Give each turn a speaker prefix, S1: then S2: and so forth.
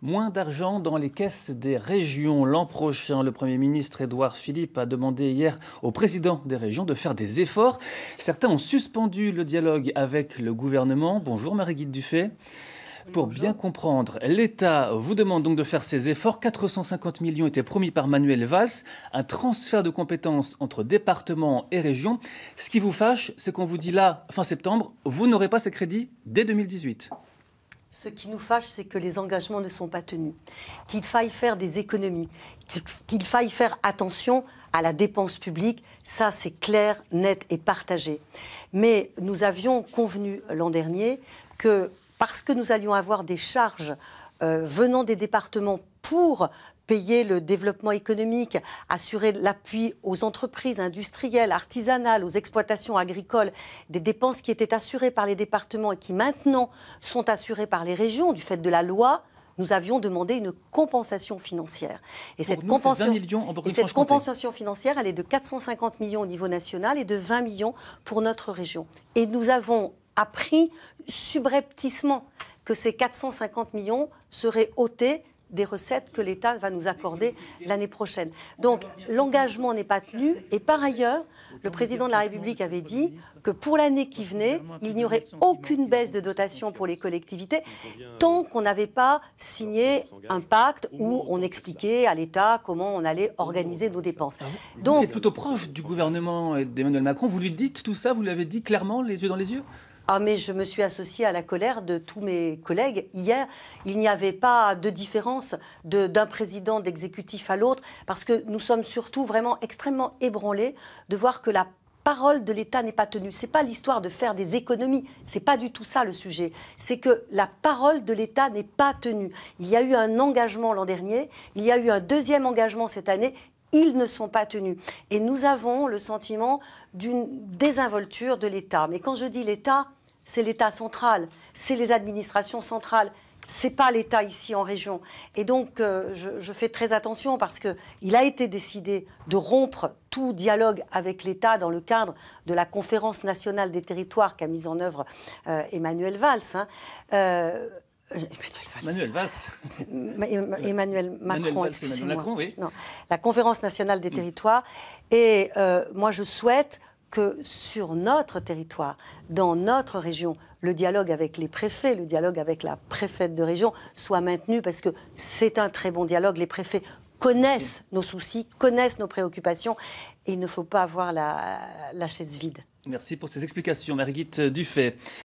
S1: Moins d'argent dans les caisses des régions l'an prochain. Le Premier ministre Édouard Philippe a demandé hier aux présidents des régions de faire des efforts. Certains ont suspendu le dialogue avec le gouvernement. Bonjour Marie-Guide Dufay. Pour bien comprendre, l'État vous demande donc de faire ces efforts. 450 millions étaient promis par Manuel Valls, un transfert de compétences entre départements et régions. Ce qui vous fâche, c'est qu'on vous dit là, fin septembre, vous n'aurez pas ces crédits dès 2018.
S2: Ce qui nous fâche, c'est que les engagements ne sont pas tenus, qu'il faille faire des économies, qu'il faille faire attention à la dépense publique. Ça, c'est clair, net et partagé. Mais nous avions convenu l'an dernier que parce que nous allions avoir des charges venant des départements pour payer le développement économique, assurer l'appui aux entreprises industrielles, artisanales, aux exploitations agricoles, des dépenses qui étaient assurées par les départements et qui maintenant sont assurées par les régions du fait de la loi. Nous avions demandé une compensation financière. Et cette compensation financière, elle est de 450 millions au niveau national et de 20 millions pour notre région. Et nous avons appris subrepticement que ces 450 millions seraient ôtés des recettes que l'État va nous accorder l'année prochaine. Donc l'engagement n'est pas tenu. Et par ailleurs, le président de la République avait dit que pour l'année qui venait, il n'y aurait aucune baisse de dotation pour les collectivités tant qu'on n'avait pas signé un pacte où on expliquait à l'État comment on allait organiser nos dépenses.
S1: Donc, vous êtes plutôt proche du gouvernement et d'Emmanuel Macron. Vous lui dites tout ça, vous l'avez dit clairement, les yeux dans les yeux ?
S2: Ah, mais je me suis associée à la colère de tous mes collègues. Hier, il n'y avait pas de différence d'un président d'exécutif à l'autre, parce que nous sommes surtout vraiment extrêmement ébranlés de voir que la parole de l'État n'est pas tenue. Ce n'est pas l'histoire de faire des économies, ce n'est pas du tout ça le sujet. C'est que la parole de l'État n'est pas tenue. Il y a eu un engagement l'an dernier, il y a eu un deuxième engagement cette année. Ils ne sont pas tenus. Et nous avons le sentiment d'une désinvolture de l'État. Mais quand je dis l'État, c'est l'État central, c'est les administrations centrales. Ce n'est pas l'État ici en région. Et donc, je fais très attention parce qu'il a été décidé de rompre tout dialogue avec l'État dans le cadre de la Conférence nationale des territoires qu'a mise en œuvre Emmanuel Valls.
S1: Emmanuel Valls.
S2: Emmanuel Macron, excusez-moi.
S1: Oui.
S2: Non, la Conférence nationale des territoires. Et moi, je souhaite que sur notre territoire, dans notre région, le dialogue avec les préfets, le dialogue avec la préfète de région soit maintenu parce que c'est un très bon dialogue. Les préfets connaissent nos soucis, connaissent nos préoccupations et il ne faut pas avoir la chaise vide.
S1: Merci pour ces explications, Marie-Guide Dufay.